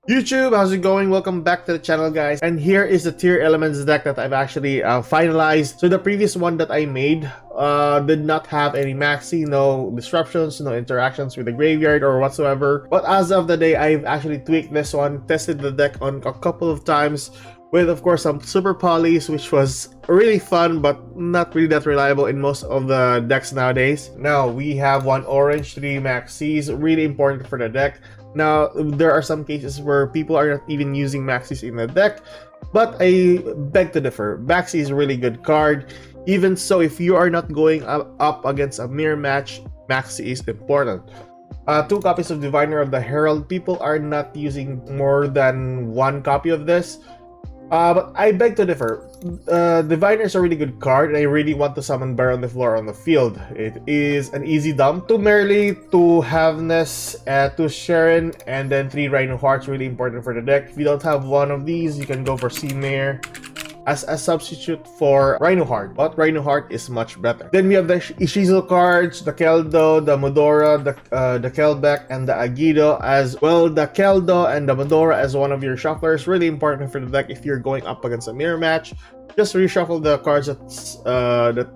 YouTube, how's it going? Welcome back to the channel, guys. And here is the tier elements deck that I've actually finalized. So the previous one that I made did not have any maxi, no disruptions, no interactions with the graveyard or whatsoever. But as of the day, I've actually tweaked this one, tested the deck on a couple of times with, of course, some super polys, which was really fun but not really that reliable in most of the decks nowadays. Now we have one orange, 3 maxis, really important for the deck. Now, there are some cases where people are not even using maxis in the deck, but I beg to differ. Maxi is a really good card. Even so, if you are not going up against a mirror match, maxi is important. 2 copies of Diviner of the Herald. People are not using more than 1 copy of this. But I beg to differ. Diviner is a really good card, and I really want to summon Bear on the floor on the field. It is an easy dump. 2 Merely, 2 Havness, 2 Sharon, and then 3 Rhino Hearts, really important for the deck. If you don't have one of these, you can go for Seamare as a substitute for Rhino Heart, but Rhino Heart is much better. Then we have the Ishizu cards, the Keldo, the Modora, the Kelbeck, and the Agido as well. The Keldo and the Modora as one of your shufflers, really important for the deck if you're going up against a mirror match. Just reshuffle the cards that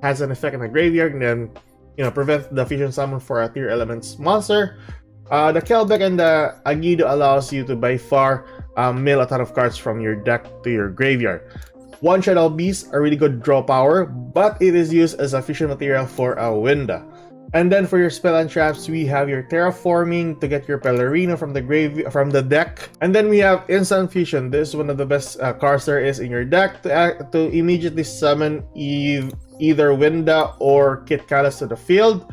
has an effect in the graveyard, and then prevent the fusion summon for a tier elements monster. The Kelbeck and the Agido allows you to by far mill a ton of cards from your deck to your graveyard. 1 Shadow Beast, a really good draw power, but it is used as a fusion material for a window. And then for your spell and traps, we have your Terraforming to get your Pellerino from the deck. And then we have Instant Fusion. This is one of the best cards there is in your deck to immediately summon either Winda or Kit Callus to the field.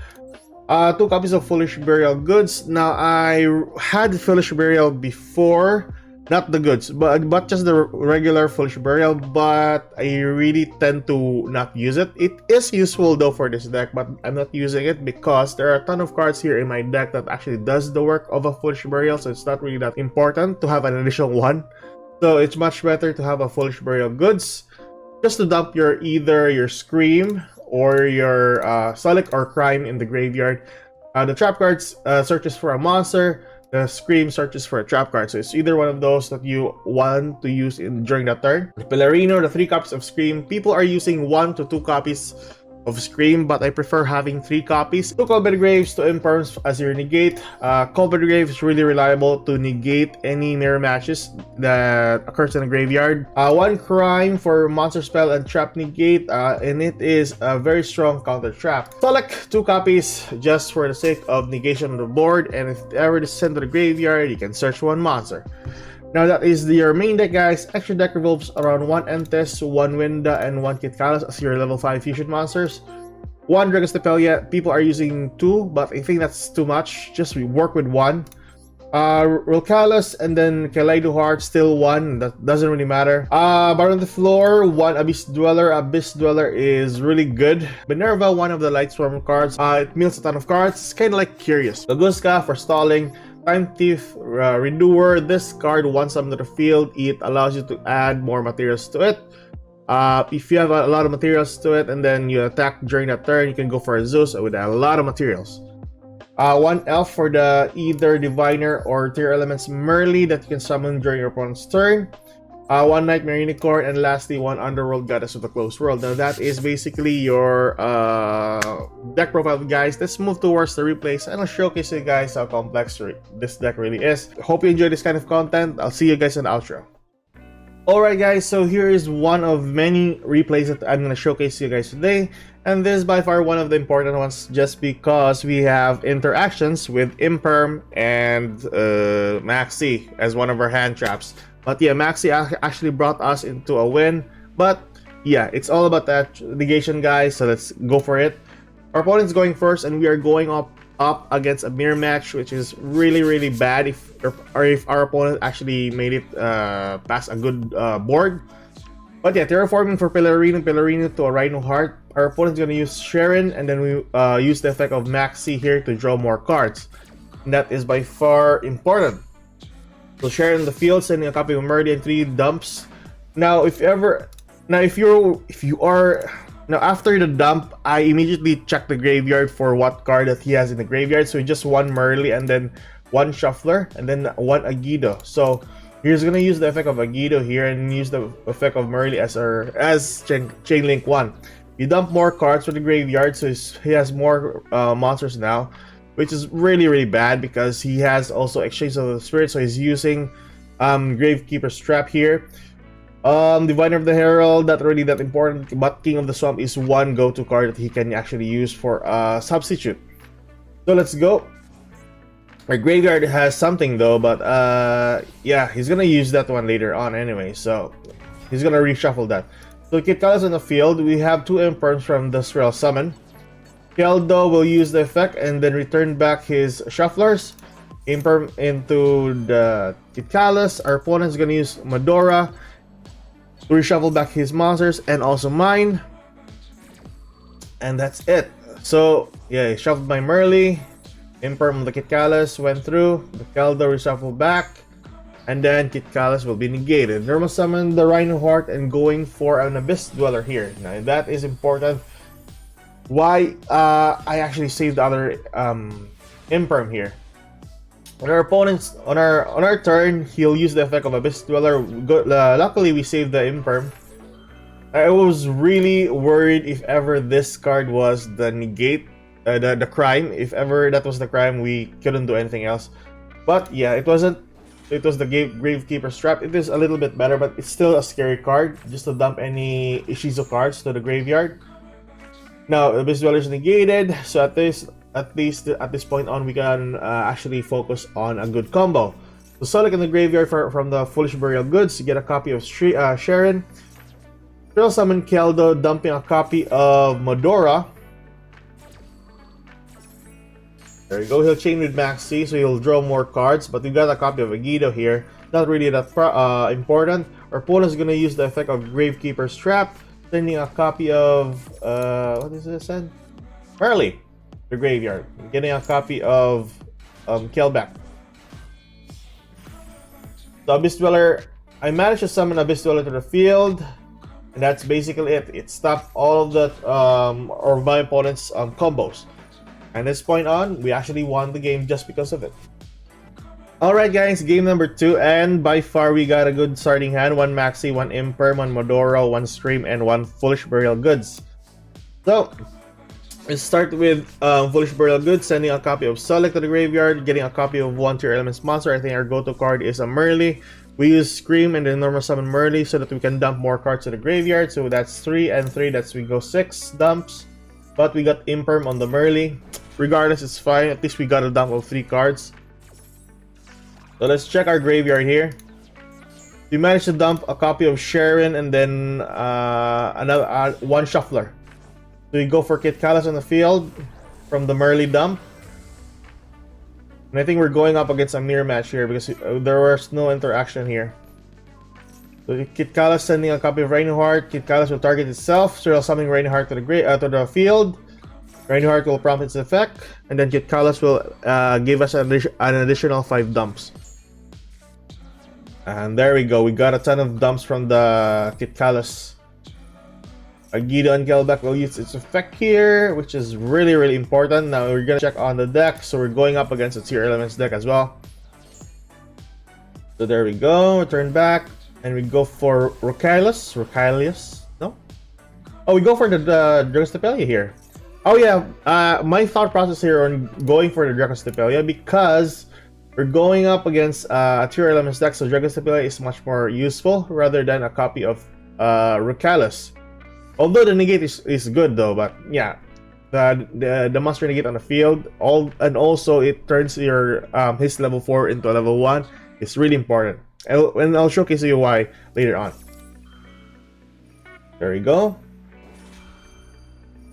2 copies of Foolish Burial Goods. Now, I had Foolish Burial before, not the goods, but just the regular Foolish Burial, but I really tend to not use it. It is useful though for this deck, but I'm not using it because there are a ton of cards here in my deck that actually does the work of a Foolish Burial, so it's not really that important to have an additional one. So it's much better to have a Foolish Burial Goods just to dump either your Scream or your Solic or Crime in the graveyard. The trap cards searches for a monster. The Scream searches for a trap card. So it's either one of those that you want to use during that turn. The Pellerino, the 3 copies of Scream. People are using 1 to 2 copies of Scream, but I prefer having 3 copies. 2 Cold Graves to Imperms as your negate. Cold Grave is really reliable to negate any mirror matches that occurs in the graveyard. 1 Crime for monster spell and trap negate, and it is a very strong counter trap. Select 2 copies just for the sake of negation on the board, and if ever is sent to the graveyard, you can search 1 monster. Now that is your main deck, guys. Extra deck revolves around 1 Entes, 1 Winda, and 1 Kit Callus as your level 5 fusion monsters. 1 Dragonstepelia. People are using 2, but I think that's too much. Just work with 1. Rolcalus and then Kaleido Heart, still 1. That doesn't really matter. Baron on the floor, 1 Abyss Dweller. Abyss Dweller is really good. Minerva, one of the Light Swarm cards. It mills a ton of cards. It's kind of like Curious. Laguska for stalling. Time Thief, Renewer. This card, once I'm to the field, it allows you to add more materials to it. If you have a lot of materials to it and then you attack during that turn, you can go for a Zeus with a lot of materials. 1 Elf for the either Diviner or Tier Elements Merly that you can summon during your opponent's turn. 1 Nightmare Unicorn, and lastly 1 Underworld Goddess of the Closed World. Now that is basically your deck profile, guys. Let's move towards the replays and I'll showcase you guys how complex this deck really is. Hope you enjoy this kind of content. I'll see you guys in the outro. Alright guys, so here is one of many replays that I'm going to showcase you guys today. And this is by far one of the important ones just because we have interactions with Imperm and Maxi as one of our hand traps. But yeah, Maxi actually brought us into a win. But yeah, it's all about that negation, guys. So let's go for it. Our opponent's going first, and we are going up against a mirror match, which is really bad if our opponent actually made it past a good board. But yeah, Terraforming for Pellerino to a Rhino Heart. Our opponent's gonna use Sharon, and then we use the effect of Maxi here to draw more cards. And that is by far important. So Sharon in the field, sending a copy of Meridian 3 dumps. Now if you are Now, after the dump, I immediately check the graveyard for what card that he has in the graveyard. So just one Merly and then one shuffler, and then one Agido. So he's gonna use the effect of Agido here and use the effect of Merly as Chain Link 1. You dump more cards from the graveyard, so he has more monsters now, which is really bad because he has also Exchange of the Spirit, so he's using Gravekeeper's Trap here. Diviner of the Herald, not really that important, but King of the Swamp is one go-to card that he can actually use for substitute. So let's go. Our graveyard has something though, but yeah, he's gonna use that one later on anyway, so he's gonna reshuffle that. So Kit Kalas on the field, we have two Imperms from the Swirl Summon. Keldo will use the effect and then return back his shufflers. Imperm into the Kit Kalas. Our opponent is gonna use Medora to reshuffle back his monsters and also mine. And that's it. So yeah, he shuffled my Merly. Imperm the Kit Kalas went through. The Keldo reshuffled back. And then Kit Kalas will be negated. Normal summon the Rhino Heart and going for an Abyss Dweller here. Now that is important. Why I actually saved the other Imperm here. On our opponents, on our turn, he'll use the effect of Abyss Dweller. Luckily, we saved the Imperm. I was really worried if ever this card was the negate, the crime. If ever that was the crime, we couldn't do anything else. But yeah, it wasn't. It was the Gravekeeper's Trap. It is a little bit better, but it's still a scary card. Just to dump any Ishizu cards to the graveyard. Now, Abyss Dweller is negated, so at least at this point on, we can actually focus on a good combo. So Solak in the graveyard from the Foolish Burial Goods, you get a copy of Sharon. Trail Summon Keldo, dumping a copy of Medora. There you go, he'll chain with Maxi, so he'll draw more cards, but we got a copy of Agido here. Not really that important. Our opponent is going to use the effect of Gravekeeper's Trap, sending a copy of, what is this then? Merly, the graveyard. Getting a copy of Kelbeck. The Abyss Dweller, I managed to summon Abyss Dweller to the field, and that's basically it. It stopped all of the, or my opponent's combos. And this point on, we actually won the game just because of it. Alright guys, game number 2, and by far we got a good starting hand. One Maxi, one Imperm, one Medora, one Scream, and one Foolish Burial Goods. So, let's start with Foolish Burial Goods, sending a copy of Solak to the graveyard, getting a copy of one Tier Elements monster. I think our go-to card is a Merly. We use Scream and then normal summon Merly so that we can dump more cards to the graveyard. So that's 3 and 3, that's we go 6 dumps. But we got Imperm on the Merly. Regardless, it's fine. At least we got a dump of 3 cards. So let's check our graveyard here. We managed to dump a copy of Sharon and then another one shuffler. So we go for Kit Kalas on the field from the Merly dump. And I think we're going up against a mirror match here because there was no interaction here. So Kit Kalas sending a copy of Reinhardt. Kit Kalas will target itself. So summoning Reinhardt to the field. Reinhardt will prompt its effect, and then Kit Kalas will give us an additional 5 dumps. And there we go. We got a ton of dumps from the Kit Kalas. Agido and Kelbeck will use its effect here, which is really important. Now we're gonna check on the deck, so we're going up against a Tier Elements deck as well. So there we go. Return back, and we go for Rocailus. No? Oh, we go for the Dragostapelia here. Oh yeah, my thought process here on going for the Dragostapelia because we're going up against a Tier Elements deck, so Dragostapelia is much more useful rather than a copy of Rocailus. Although the negate is good though, but yeah, the monster negate on the field, and also it turns your his level 4 into a level 1. It's really important, and I'll showcase you why later on. There we go.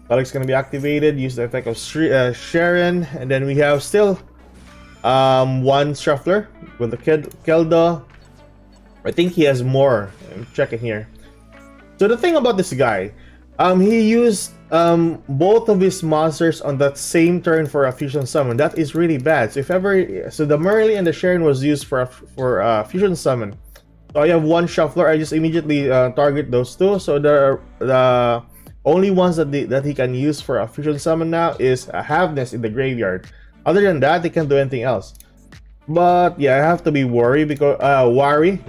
Solak's gonna be activated. Use the effect of Sharon, and then we have still one shuffler with the Keldo. I think he has more. I'm checking here. So the thing about this guy, he used both of his monsters on that same turn for a fusion summon. That is really bad. So if ever, so the Merly and the Sharon was used for a fusion summon. So I have one shuffler. I just immediately target those two. So the only ones that he can use for a fusion summon now is a Haveness in the graveyard. Other than that, he can't do anything else. But yeah, I have to be worried because worry.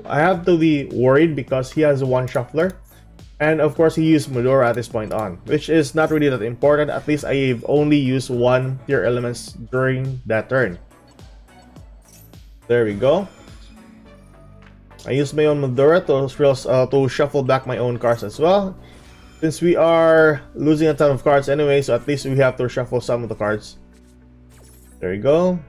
I have to be worried because he has one shuffler, and of course he used Medora at this point on, which is not really that important. At least I've only used one tier elements during that turn. There we go. I used my own Medora to shuffle back my own cards as well. Since we are losing a ton of cards anyway, so at least we have to shuffle some of the cards. There you go.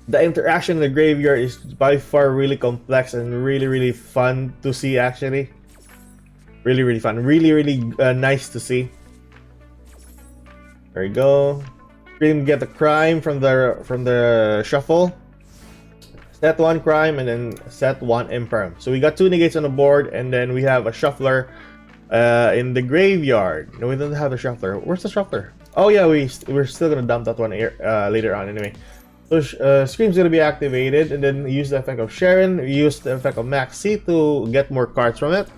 The interaction in the graveyard is by far really complex and really fun to see actually. Really fun. Really nice to see. There you go. Scream get the crime from the shuffle. Set one crime and then set one imperm. So we got two negates on the board, and then we have a shuffler in the graveyard. No, we don't have a shuffler. Where's the shuffler? Oh yeah, we're still gonna dump that one later on anyway. So Scream's gonna be activated, and then use the effect of Sharon. Use the effect of Maxi to get more cards from it.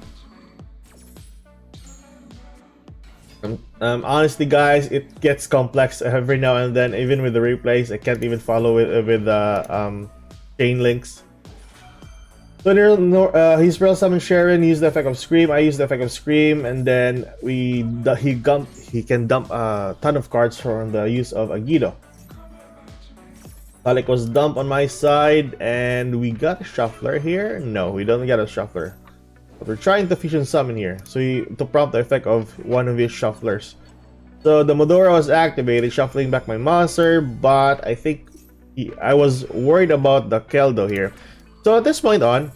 Honestly, guys, it gets complex every now and then. Even with the replays, I can't even follow it with the chain links. So there, he's Spell Summon Sharon, use the effect of Scream, I use the effect of Scream, and then he can dump a ton of cards from the use of Agido. Alec was dumped on my side, and we got a shuffler here. No, we don't get a shuffler. But we're trying to fusion summon here, so to prompt the effect of one of his shufflers. So the Medora was activated, shuffling back my monster, but I think I was worried about the Keldo here. So at this point on,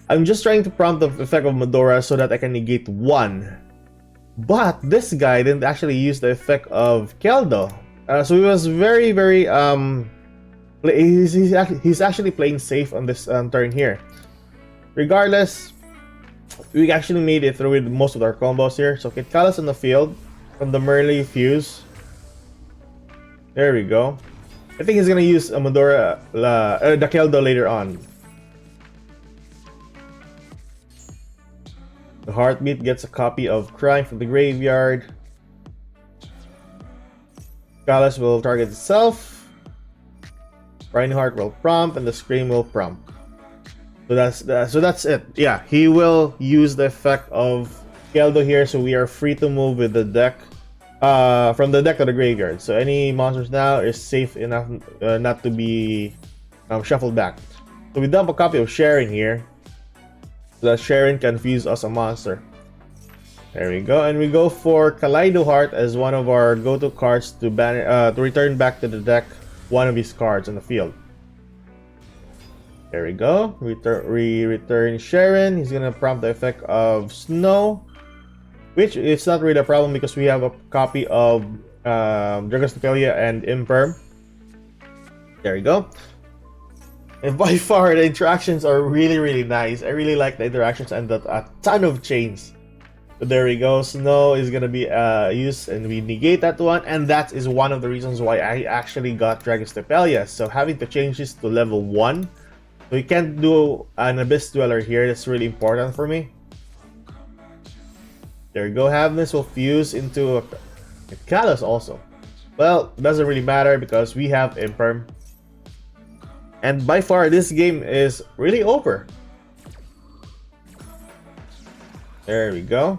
I'm just trying to prompt the effect of Medora so that I can negate one. But this guy didn't actually use the effect of Keldo. So he was very he's actually playing safe on this turn here. Regardless, we actually made it through with most of our combos here. So Kitkalas on the field from the Merly Fuse. There we go. I think he's gonna use a Medora, the Keldo later on. The Heartbeat gets a copy of Crime from the graveyard. Gallus will target itself. Reinhardt will prompt, and the Scream will prompt. So that's it. Yeah, he will use the effect of Keldo here, so we are free to move with the deck. From the deck to the graveyard, so any monsters now is safe enough not to be shuffled back. So we dump a copy of Sharon here, so that Sharon can fuse us a monster. There we go, and we go for Kaleido Heart as one of our go-to cards to return back to the deck one of his cards on the field. There we go. We return Sharon. He's gonna prompt the effect of Snow, which it's not really a problem because we have a copy of Dragostapelia and Imperm. There you go. And by far, the interactions are really nice. I really like the interactions and a ton of chains. So there we go. Snow is gonna be used, and we negate that one, and that is one of the reasons why I actually got Dragostapelia. So having to change this to level 1, so we can't do an Abyss Dweller here. That's really important for me. There you go. Havness will fuse into a Callus also. Well, it doesn't really matter because we have Imperm. And by far, this game is really over. There we go.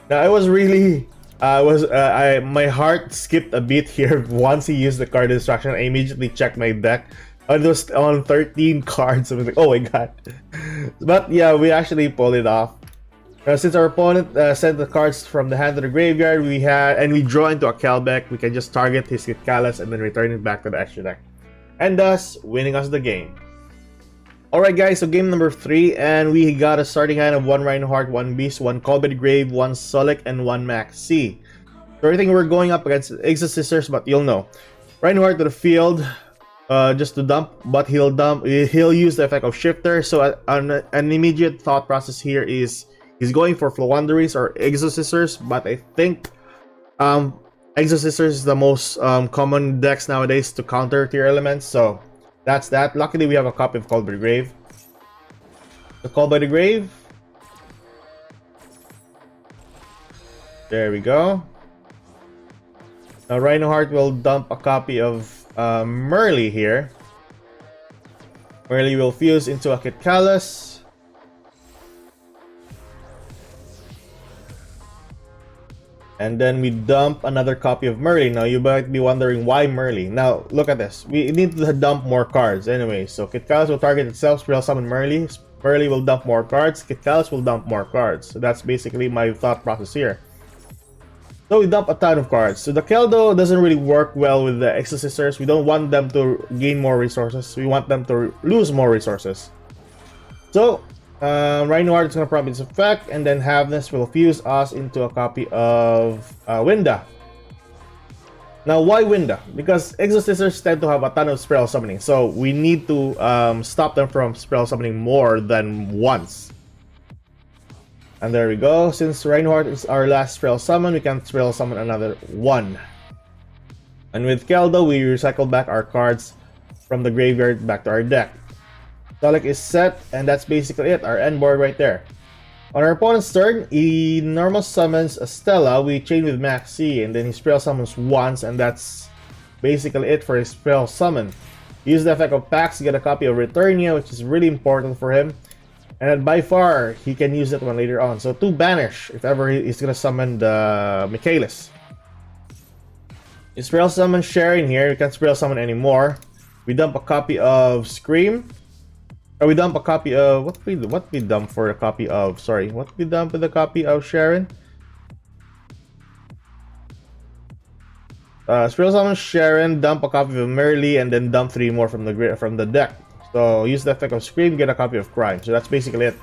Now, I was really... my heart skipped a beat here once he used the card distraction. I immediately checked my deck. It was on 13 cards. I was like, oh my god. But yeah, we actually pulled it off. Since our opponent sent the cards from the hand to the graveyard, we draw into a Kelbeck, we can just target his Kitkalas and then return it back to the extra deck, and thus winning us the game. Alright guys, so game number 3, and we got a starting hand of 1 Reinhardt, 1 Beast, 1 Colbert Grave, 1 Solek, and 1 Max C. So I think we're going up against Exo Sisters, but you'll know. Reinhardt to the field, just to dump, but he'll use the effect of Shifter. So an immediate thought process here is he's going for Floowandereeze or Exo Sisters, but I think Exo Sisters is the most common decks nowadays to counter tier elements, so that's that. Luckily, we have a copy of Call by the Grave. The Call by the Grave. There we go. Now Reinhardt will dump a copy of Merly here. Merly will fuse into a Kitkalus. And then we dump another copy of Merly. Now you might be wondering why Merly. Now look at this. We need to dump more cards anyway. So Kitkalus will target itself, Spell Summon Merly. Merly will dump more cards. Kitkalus will dump more cards. So that's basically my thought process here. So we dump a ton of cards. So the Keldo doesn't really work well with the Exorcisters. We don't want them to gain more resources. We want them to lose more resources. So Reinhardt is going to prompt its effect, and then Havness will fuse us into a copy of Winda. Now, why Winda? Because Exorcisters tend to have a ton of spell summoning, so we need to stop them from spell summoning more than once. And there we go. Since Reinhardt is our last spell summon, we can spell summon another one. And with Keldo, we recycle back our cards from the graveyard back to our deck. Dalek is set, and that's basically it, our end board right there. On our opponent's turn, he normal summons a Stella, we chain with Max C, and then he spell summons once, and that's basically it for his spell summon. Use the effect of Pax to get a copy of Returnia, which is really important for him. And by far, he can use that one later on. So 2 banish, if ever he's gonna summon the Michaelis. You spell summon Sharon here, you can't spell summon anymore. We dump a copy of Scream. Or we dump a copy of what we dump for a copy of what we dump with a copy of Sharon. Spell summon Sharon, dump a copy of Merly, and then dump 3 more from the deck. So use the effect of Scream, get a copy of Crime. So that's basically it.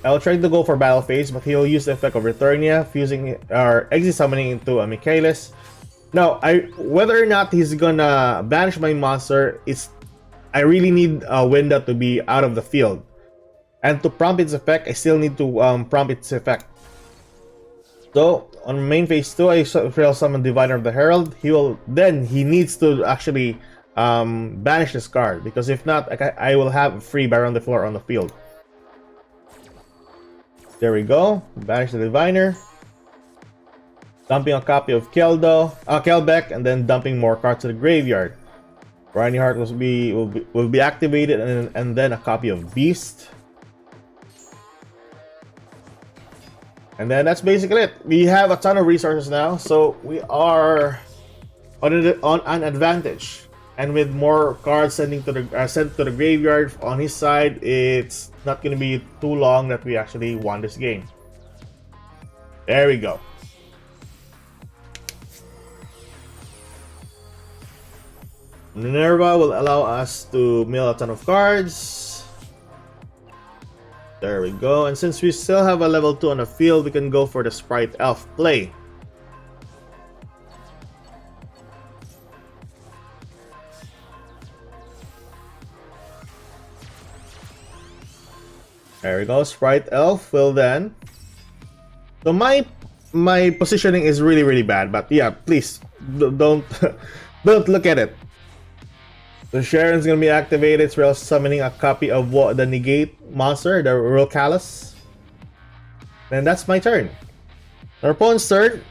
I'll try to go for Battle Phase, but he'll use the effect of Returnia, fusing or exit summoning into a Michaelis. Now, whether or not he's gonna banish my monster, I really need Winda to be out of the field. And to prompt its effect, I still need to prompt its effect. So, on main phase 2, I spell summon Diviner of the Herald. He needs to actually banish this card. Because if not, I will have free Baron the Floor on the field. There we go. Banish the Diviner. Dumping a copy of Kelbeck, and then dumping more cards to the graveyard. Reinhardt will be activated, and then a copy of Beast. And then that's basically it. We have a ton of resources now, so we are on an advantage. And with more cards sent to the graveyard on his side, it's not going to be too long that we actually won this game. There we go. Minerva will allow us to mill a ton of cards. There we go. And since we still have a level 2 on the field, we can go for the Sprite Elf play. There we go. Sprite Elf will then. So my positioning is really bad, but yeah, please don't don't look at it. So Sharon's gonna be activated, spell summoning a copy of the negate monster, the Royal Callus. And that's my turn. Our opponent's turn.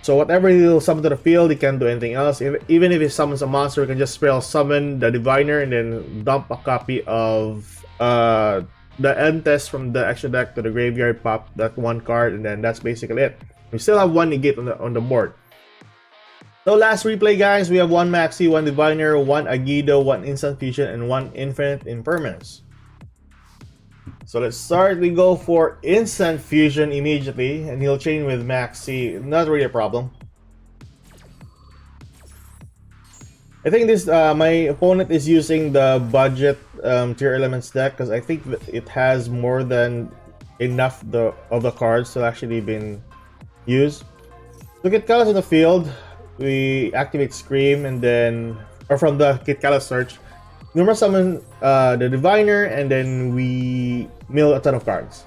So whatever he'll summon to the field, he can't do anything else. Even if he summons a monster, he can just spell summon the Diviner and then dump a copy of the end test from the extra deck to the graveyard, pop that one card, and then that's basically it. We still have 1 negate on the board. So last replay, guys, we have 1 Maxi, 1 Diviner, 1 Agido, 1 Instant Fusion, and 1 Infinite Impermanence. So let's start. We go for Instant Fusion immediately, and he'll chain with Maxi. Not really a problem. I think this my opponent is using the budget Tier Elements deck, because I think that it has more than enough of the cards to actually been used. So get Kalas on the field. We activate Scream, and then, or from the Kitkalus search, Number summon the Diviner, and then we mill a ton of cards.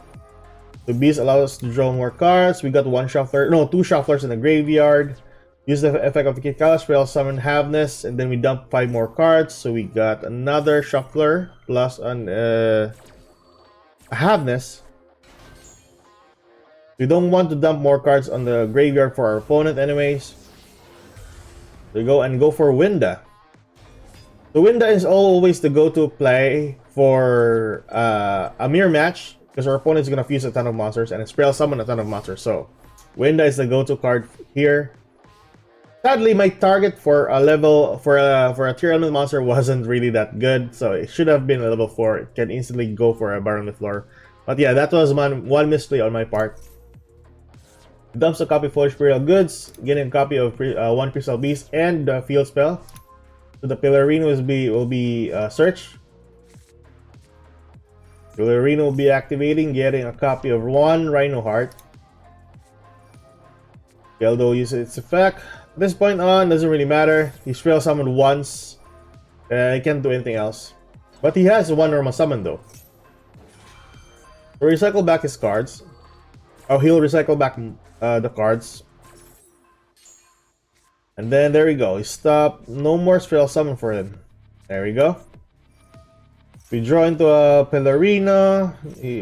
The Beast allows us to draw more cards. We got two shufflers in the graveyard. Use the effect of the Kitkalus spell, summon Havness, and then we dump 5 more cards. So we got another shuffler plus a Havness. We don't want to dump more cards on the graveyard for our opponent anyways. We go for Winda. The Winda is always the go-to play for a mirror match because our opponent is gonna fuse a ton of monsters and spell summon a ton of monsters. So Winda is the go-to card here. Sadly, my target for a level for a tier element monster wasn't really that good, so it should have been a level 4. It can instantly go for a Baron on the floor. But yeah, that was one misplay on my part. Dumps a copy of Foolish Burial Goods, getting a copy of one Crystal Beast and the Field Spell. So the Pillarino will be search. Pillarino will be activating, getting a copy of one Rhino Heart. Geldo uses its effect. At this point on, doesn't really matter. He spell summoned once. He can't do anything else. But he has one normal summon though. He'll recycle back his cards. Oh, he'll recycle back the cards. And then there we go. He stopped. No more spell summon for him. There we go. We draw into a Pillarino.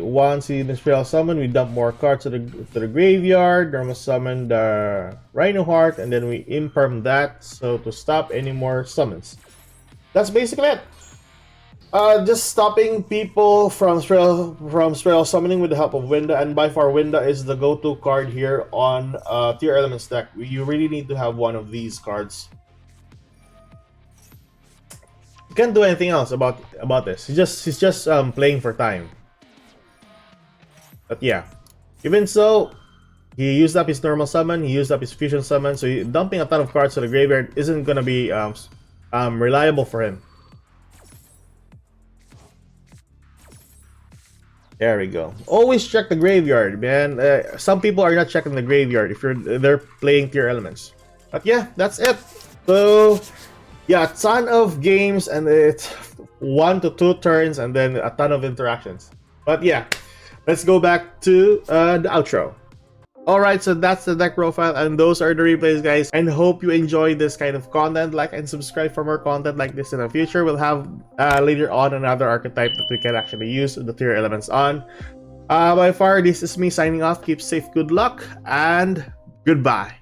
Once he spell summon, we dump more cards to the graveyard. Normal summon the Rhino Heart, and then we imperm that so to stop any more summons. That's basically it. Just stopping people from spell summoning with the help of Winda, and by far Winda is the go-to card here on Tier Elements deck. You really need to have one of these cards. You can't do anything else about this. He's just playing for time. But yeah, even so, he used up his normal summon. He used up his fusion summon. So dumping a ton of cards to the graveyard isn't gonna be reliable for him. There we go. Always check the graveyard, man. Some people are not checking the graveyard if they're playing tier elements. But yeah, that's it. So yeah, a ton of games, and it's 1 to 2 turns, and then a ton of interactions. But yeah, let's go back to the outro. Alright, so that's the deck profile, and those are the replays, guys. And hope you enjoy this kind of content. Like and subscribe for more content like this in the future. We'll have later on another archetype that we can actually use the tier elements on. By far, this is me signing off. Keep safe, good luck, and goodbye.